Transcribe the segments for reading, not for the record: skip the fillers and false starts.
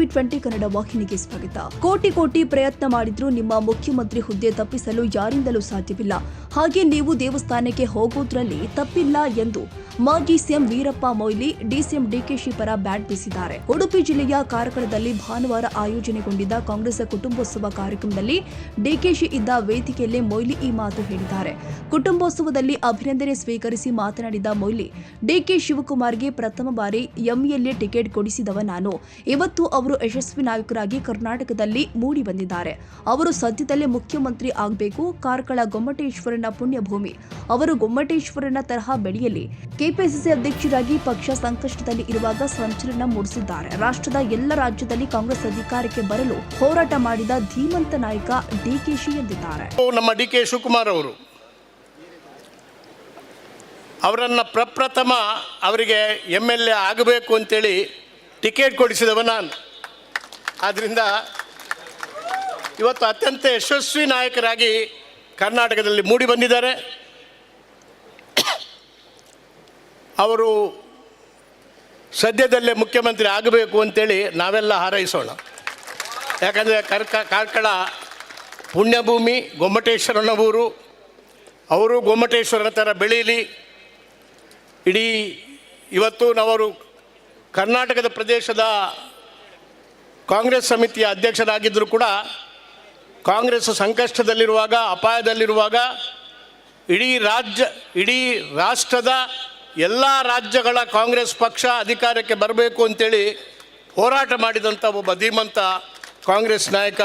TV20 Kannada ವಾಹಿನಿಗೆ ಸ್ವಾಗತ. ಕೋಟಿ ಪ್ರಯತ್ನ ಮಾಡಿದ್ರೂ ನಿಮ್ಮ ಮುಖ್ಯಮಂತ್ರಿ ಹುದ್ದೆ ತಪ್ಪಿಸಲು ಯಾರಿಂದಲೂ ಸಾಧ್ಯವಿಲ್ಲ. ಹಾಗೆ ನೀವು ದೇವಸ್ಥಾನಕ್ಕೆ ಹೋಗೋದ್ರಲ್ಲಿ ತಪ್ಪಿಲ್ಲ ಎಂದು ಮಾಜಿ ಸಿಎಂ ವೀರಪ್ಪ ಮೊಯ್ಲಿ ಡಿಸಿಎಂ ಡಿಕೆಶಿ ಪರ ಬ್ಯಾಟ್ ಬೀಸಿದ್ದಾರೆ. ಉಡುಪಿ ಜಿಲ್ಲೆಯ ಕಾರ್ಕಳದಲ್ಲಿ ಭಾನುವಾರ ಆಯೋಜನೆಗೊಂಡಿದ್ದ ಕಾಂಗ್ರೆಸ್ ಕುಟುಂಬೋತ್ಸವ ಕಾರ್ಯಕ್ರಮದಲ್ಲಿ ಡಿಕೆಶಿ ಇದ್ದ ವೇದಿಕೆಯಲ್ಲಿ ಮೊಯ್ಲಿ ಈ ಮಾತು ಹೇಳಿದ್ದಾರೆ. ಕುಟುಂಬೋತ್ಸವದಲ್ಲಿ ಅಭಿನಂದನೆ ಸ್ವೀಕರಿಸಿ ಮಾತನಾಡಿದ ಮೊಯ್ಲಿ, ಡಿಕೆ ಶಿವಕುಮಾರ್ಗೆ ಪ್ರಥಮ ಬಾರಿ ಎಂಎಲ್ಎ ಟಿಕೆಟ್ ಕೊಡಿಸಿದವ ನಾನು. ಇವತ್ತು ಅವರು ಯಶಸ್ವಿ ನಾಯಕರಾಗಿ ಕರ್ನಾಟಕದಲ್ಲಿ ಮೂಡಿ ಬಂದಿದ್ದಾರೆ. ಅವರು ಸದ್ಯದಲ್ಲೇ ಮುಖ್ಯಮಂತ್ರಿ ಆಗಬೇಕು. ಕಾರ್ಕಳ ಗೊಮ್ಮಟೇಶ್ವರನ ಪುಣ್ಯಭೂಮಿ. ಅವರು ಗೊಮ್ಮಟೇಶ್ವರನ ತರಹ ಬೆಳೆಯಲಿ. ಕೆಪಿಸಿಸಿ ಅಧ್ಯಕ್ಷರಾಗಿ ಪಕ್ಷ ಸಂಕಷ್ಟದಲ್ಲಿ ಇರುವಾಗ ಸಂಚಲನ ಮೂಡಿಸಿದ್ದಾರೆ. ರಾಷ್ಟ್ರದ ಎಲ್ಲ ರಾಜ್ಯದಲ್ಲಿ ಕಾಂಗ್ರೆಸ್ ಅಧಿಕಾರಕ್ಕೆ ಬರಲು ಹೋರಾಟ ಮಾಡಿದ ಧೀಮಂತ ನಾಯಕ ಡಿಕೆಶಿ ಎಂದಿದ್ದಾರೆ. ನಮ್ಮ ಡಿಕೆ ಶಿವಕುಮಾರ್ ಅವರನ್ನು ಪ್ರಪ್ರಥಮ ಅವರಿಗೆ MLA ಆಗಬೇಕು ಅಂತೇಳಿ ಟಿಕೆಟ್ ಕೊಡಿಸಿದವ ನಾನು. ಆದ್ದರಿಂದ ಇವತ್ತು ಅತ್ಯಂತ ಯಶಸ್ವಿ ನಾಯಕರಾಗಿ ಕರ್ನಾಟಕದಲ್ಲಿ ಮೂಡಿ ಬಂದಿದ್ದಾರೆ. ಅವರು ಸದ್ಯದಲ್ಲೇ ಮುಖ್ಯಮಂತ್ರಿ ಆಗಬೇಕು ಅಂತೇಳಿ ನಾವೆಲ್ಲ ಹಾರೈಸೋಣ. ಯಾಕಂದರೆ ಕಾರ್ಕಳ ಪುಣ್ಯಭೂಮಿ, ಗೊಮ್ಮಟೇಶ್ವರನ ಊರು. ಅವರು ಗೊಮ್ಮಟೇಶ್ವರನ ಥರ ಬೆಳೀಲಿ. ಇಡೀ ಇವತ್ತು ನಾವರು ಕರ್ನಾಟಕದ ಪ್ರದೇಶದ ಕಾಂಗ್ರೆಸ್ ಸಮಿತಿಯ ಅಧ್ಯಕ್ಷರಾಗಿದ್ದರೂ ಕೂಡ ಕಾಂಗ್ರೆಸ್ ಸಂಕಷ್ಟದಲ್ಲಿರುವಾಗ, ಅಪಾಯದಲ್ಲಿರುವಾಗ ಇಡೀ ರಾಷ್ಟ್ರದ ಎಲ್ಲ ರಾಜ್ಯಗಳ ಕಾಂಗ್ರೆಸ್ ಪಕ್ಷ ಅಧಿಕಾರಕ್ಕೆ ಬರಬೇಕು ಅಂತೇಳಿ ಹೋರಾಟ ಮಾಡಿದಂಥ ಒಬ್ಬ ಧೀಮಂತ ಕಾಂಗ್ರೆಸ್ ನಾಯಕ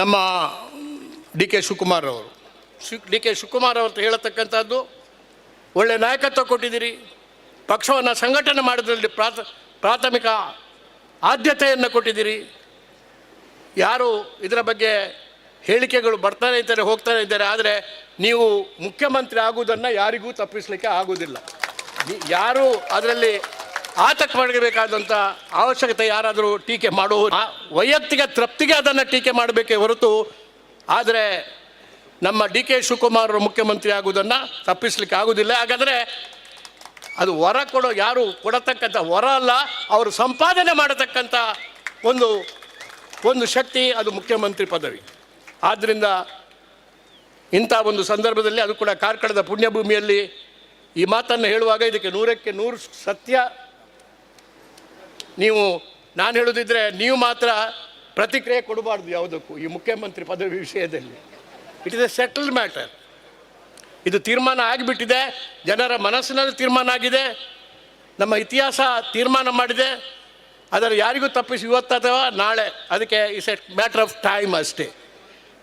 ನಮ್ಮ ಡಿ.ಕೆ. ಶಿವಕುಮಾರ್ ಅವರು. ಡಿ.ಕೆ. ಶಿವಕುಮಾರ್ ಅವರು ಹೇಳತಕ್ಕಂಥದ್ದು, ಒಳ್ಳೆ ನಾಯಕತ್ವ ಕೊಟ್ಟಿದ್ದೀರಿ, ಪಕ್ಷವನ್ನು ಸಂಘಟನೆ ಮಾಡೋದ್ರಲ್ಲಿ ಪ್ರಾಥಮಿಕ ಆದ್ಯತೆಯನ್ನು ಕೊಟ್ಟಿದ್ದೀರಿ. ಯಾರು ಇದರ ಬಗ್ಗೆ ಹೇಳಿಕೆಗಳು ಬರ್ತಾನೆ ಇದ್ದಾರೆ, ಹೋಗ್ತಾನೆ ಇದ್ದಾರೆ. ಆದರೆ ನೀವು ಮುಖ್ಯಮಂತ್ರಿ ಆಗುವುದನ್ನು ಯಾರಿಗೂ ತಪ್ಪಿಸಲಿಕ್ಕೆ ಆಗುವುದಿಲ್ಲ. ಯಾರು ಅದರಲ್ಲಿ ಆತಂಕ ಮಾಡಬೇಕಾದಂಥ ಅವಶ್ಯಕತೆ ಯಾರಾದರೂ ಟೀಕೆ ಮಾಡುವ ವೈಯಕ್ತಿಕ ತೃಪ್ತಿಗೆ ಅದನ್ನು ಟೀಕೆ ಮಾಡಬೇಕೇ ಹೊರತು, ಆದರೆ ನಮ್ಮ ಡಿ.ಕೆ. ಶಿವಕುಮಾರ್ ಮುಖ್ಯಮಂತ್ರಿ ಆಗುವುದನ್ನು ತಪ್ಪಿಸಲಿಕ್ಕೆ ಆಗುವುದಿಲ್ಲ. ಹಾಗಾದರೆ ಅದು ವರ ಯಾರು ಕೊಡತಕ್ಕಂಥ ವರ ಅಲ್ಲ, ಅವರು ಸಂಪಾದನೆ ಮಾಡತಕ್ಕಂಥ ಒಂದು ಶಕ್ತಿ, ಅದು ಮುಖ್ಯಮಂತ್ರಿ ಪದವಿ. ಆದ್ದರಿಂದ ಇಂಥ ಒಂದು ಸಂದರ್ಭದಲ್ಲಿ, ಅದು ಕೂಡ ಕಾರ್ಕಳದ ಪುಣ್ಯಭೂಮಿಯಲ್ಲಿ ಈ ಮಾತನ್ನು ಹೇಳುವಾಗ ಇದಕ್ಕೆ 100ಕ್ಕೆ 100 ಸತ್ಯ. ನಾನು ಹೇಳೋದಿದ್ರೆ ನೀವು ಮಾತ್ರ ಪ್ರತಿಕ್ರಿಯೆ ಕೊಡಬಾರ್ದು ಯಾವುದಕ್ಕೂ. ಈ ಮುಖ್ಯಮಂತ್ರಿ ಪದವಿ ವಿಷಯದಲ್ಲಿ it is A settled matter. ಇದು ತೀರ್ಮಾನ ಆಗಿಬಿಟ್ಟಿದೆ, ಜನರ ಮನಸ್ಸಿನಲ್ಲಿ ತೀರ್ಮಾನ ಆಗಿದೆ, ನಮ್ಮ ಇತಿಹಾಸ ತೀರ್ಮಾನ ಮಾಡಿದೆ. ಅದರ ಯಾರಿಗೂ ತಪ್ಪಿಸಿ ಇವತ್ತು ಅಥವಾ ನಾಳೆ, ಅದಕ್ಕೆ it's A matter of time ಅಷ್ಟೇ.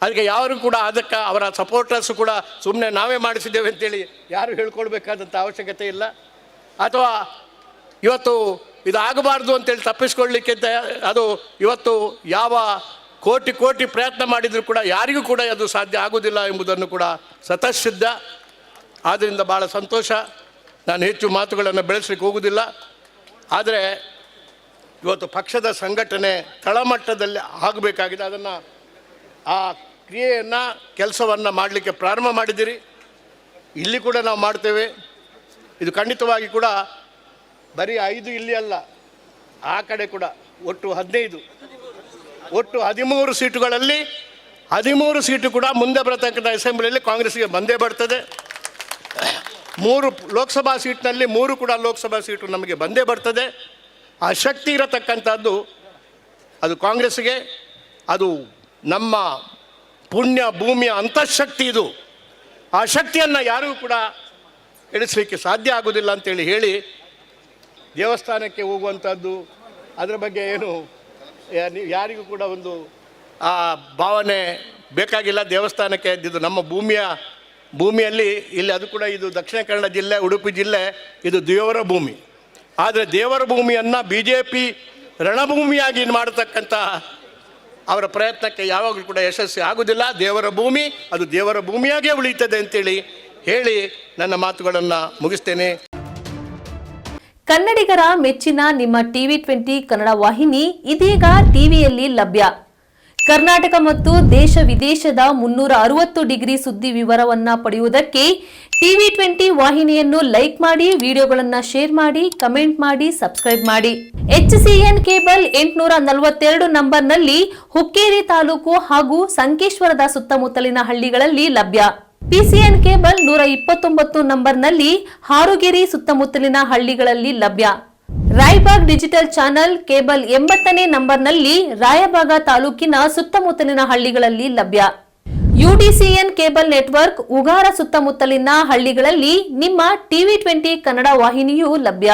ಅದಕ್ಕೆ ಯಾರು ಕೂಡ ಅದಕ್ಕೆ ಅವರ ಸಪೋರ್ಟರ್ಸು ಕೂಡ ಸುಮ್ಮನೆ ನಾವೇ ಮಾಡಿಸಿದ್ದೇವೆ ಅಂತೇಳಿ ಯಾರು ಹೇಳ್ಕೊಳ್ಬೇಕಾದಂಥ ಅವಶ್ಯಕತೆ ಇಲ್ಲ. ಅಥವಾ ಇವತ್ತು ಇದು ಆಗಬಾರ್ದು ಅಂತೇಳಿ ತಪ್ಪಿಸ್ಕೊಳ್ಳಿಕ್ಕೆ ಅದು ಇವತ್ತು ಯಾವ ಕೋಟಿ ಪ್ರಯತ್ನ ಮಾಡಿದರೂ ಕೂಡ ಯಾರಿಗೂ ಕೂಡ ಅದು ಸಾಧ್ಯ ಆಗೋದಿಲ್ಲ ಎಂಬುದನ್ನು ಕೂಡ ಸ್ವತಃಸಿದ್ಧ. ಆದ್ದರಿಂದ ಭಾಳ ಸಂತೋಷ. ನಾನು ಹೆಚ್ಚು ಮಾತುಗಳನ್ನು ಬೆಳೆಸಲಿಕ್ಕೆ ಹೋಗೋದಿಲ್ಲ. ಆದರೆ ಇವತ್ತು ಪಕ್ಷದ ಸಂಘಟನೆ ತಳಮಟ್ಟದಲ್ಲಿ ಆಗಬೇಕಾಗಿದೆ. ಅದನ್ನು ಆ ಕ್ರಿಯೆಯನ್ನು, ಕೆಲಸವನ್ನು ಮಾಡಲಿಕ್ಕೆ ಪ್ರಾರಂಭ ಮಾಡಿದ್ದೀರಿ. ಇಲ್ಲಿ ಕೂಡ ನಾವು ಮಾಡ್ತೇವೆ. ಇದು ಖಂಡಿತವಾಗಿ ಕೂಡ ಬರೀ 5 ಇಲ್ಲಿ ಅಲ್ಲ, ಆ ಕಡೆ ಕೂಡ ಒಟ್ಟು 15, ಒಟ್ಟು 13 ಸೀಟುಗಳಲ್ಲಿ 13 ಸೀಟು ಕೂಡ ಮುಂದೆ ಬರತಕ್ಕಂಥ ಅಸೆಂಬ್ಲಿಯಲ್ಲಿ ಕಾಂಗ್ರೆಸ್ಗೆ ಬಂದೇ ಬರ್ತದೆ. 3 ಲೋಕಸಭಾ ಸೀಟ್ನಲ್ಲಿ 3 ಕೂಡ ಲೋಕಸಭಾ ಸೀಟು ನಮಗೆ ಬಂದೇ ಬರ್ತದೆ. ಆ ಶಕ್ತಿ ಇರತಕ್ಕಂಥದ್ದು ಅದು ಕಾಂಗ್ರೆಸ್ಗೆ. ಅದು ನಮ್ಮ ಪುಣ್ಯ ಭೂಮಿಯ ಅಂತಃಶಕ್ತಿ. ಇದು ಆ ಶಕ್ತಿಯನ್ನು ಯಾರಿಗೂ ಕೂಡ ಇಳಿಸಲಿಕ್ಕೆ ಸಾಧ್ಯ ಆಗೋದಿಲ್ಲ ಅಂತೇಳಿ ಹೇಳಿ, ದೇವಸ್ಥಾನಕ್ಕೆ ಹೋಗುವಂಥದ್ದು ಅದರ ಬಗ್ಗೆ ಏನು ಯಾರಿಗೂ ಕೂಡ ಒಂದು ಆ ಭಾವನೆ ಬೇಕಾಗಿಲ್ಲ. ದೇವಸ್ಥಾನಕ್ಕೆ ಇದು ನಮ್ಮ ಭೂಮಿಯಲ್ಲಿ ಇಲ್ಲಿ, ಅದು ಕೂಡ ಇದು ದಕ್ಷಿಣ ಕನ್ನಡ ಜಿಲ್ಲೆ, ಉಡುಪಿ ಜಿಲ್ಲೆ, ಇದು ದೇವರ ಭೂಮಿ. ಆದರೆ ದೇವರ ಭೂಮಿಯನ್ನು BJP ರಣಭೂಮಿಯಾಗಿ ಮಾಡತಕ್ಕಂಥ ಅವರ ಪ್ರಯತ್ನಕ್ಕೆ ಯಾವಾಗಲೂ ಕೂಡ ಯಶಸ್ವಿ ಆಗುವುದಿಲ್ಲ. ದೇವರ ಭೂಮಿ ಅದು ದೇವರ ಭೂಮಿಯಾಗೇ ಉಳಿಯುತ್ತದೆ ಅಂತೇಳಿ ಹೇಳಿ ನನ್ನ ಮಾತುಗಳನ್ನು ಮುಗಿಸ್ತೇನೆ. ಕನ್ನಡಿಗರ ಮೆಚ್ಚಿನ ನಿಮ್ಮ TV20 ಕನ್ನಡ ವಾಹಿನಿ ಇದೀಗ ಟಿವಿಯಲ್ಲಿ ಲಭ್ಯ. ಕರ್ನಾಟಕ ಮತ್ತು ದೇಶ ವಿದೇಶದ 360 ಡಿಗ್ರಿ ಸುದ್ದಿ ವಿವರವನ್ನ ಪಡೆಯುವುದಕ್ಕೆ TV20 ವಾಹಿನಿಯನ್ನು ಲೈಕ್ ಮಾಡಿ, ವಿಡಿಯೋಗಳನ್ನ ಶೇರ್ ಮಾಡಿ, ಕಮೆಂಟ್ ಮಾಡಿ, ಸಬ್ಸ್ಕ್ರೈಬ್ ಮಾಡಿ. HCN ಕೇಬಲ್ 842 ನಂಬರ್ನಲ್ಲಿ ಹುಕ್ಕೇರಿ ತಾಲೂಕು ಹಾಗೂ ಸಂಕೇಶ್ವರದ ಸುತ್ತಮುತ್ತಲಿನ ಹಳ್ಳಿಗಳಲ್ಲಿ ಲಭ್ಯ. PCN ಕೇಬಲ್ 129 ನಂಬರ್ನಲ್ಲಿ ಹಾರುಗೆರೆ ಸುತ್ತಮುತ್ತಲಿನ ಹಳ್ಳಿಗಳಲ್ಲಿ ಲಭ್ಯ. ರಾಯಬಾಗ್ ಡಿಜಿಟಲ್ ಚಾನೆಲ್ ಕೇಬಲ್ 80ನೇ ನಂಬರ್ನಲ್ಲಿ ರಾಯಬಾಗ ತಾಲೂಕಿನ ಸುತ್ತಮುತ್ತಲಿನ ಹಳ್ಳಿಗಳಲ್ಲಿ ಲಭ್ಯ. UDCN ಕೇಬಲ್ ನೆಟ್ವರ್ಕ್ ಉಗಾರ ಸುತ್ತಮುತ್ತಲಿನ ಹಳ್ಳಿಗಳಲ್ಲಿ ನಿಮ್ಮ TV20 ಕನ್ನಡ ವಾಹಿನಿಯೂ ಲಭ್ಯ.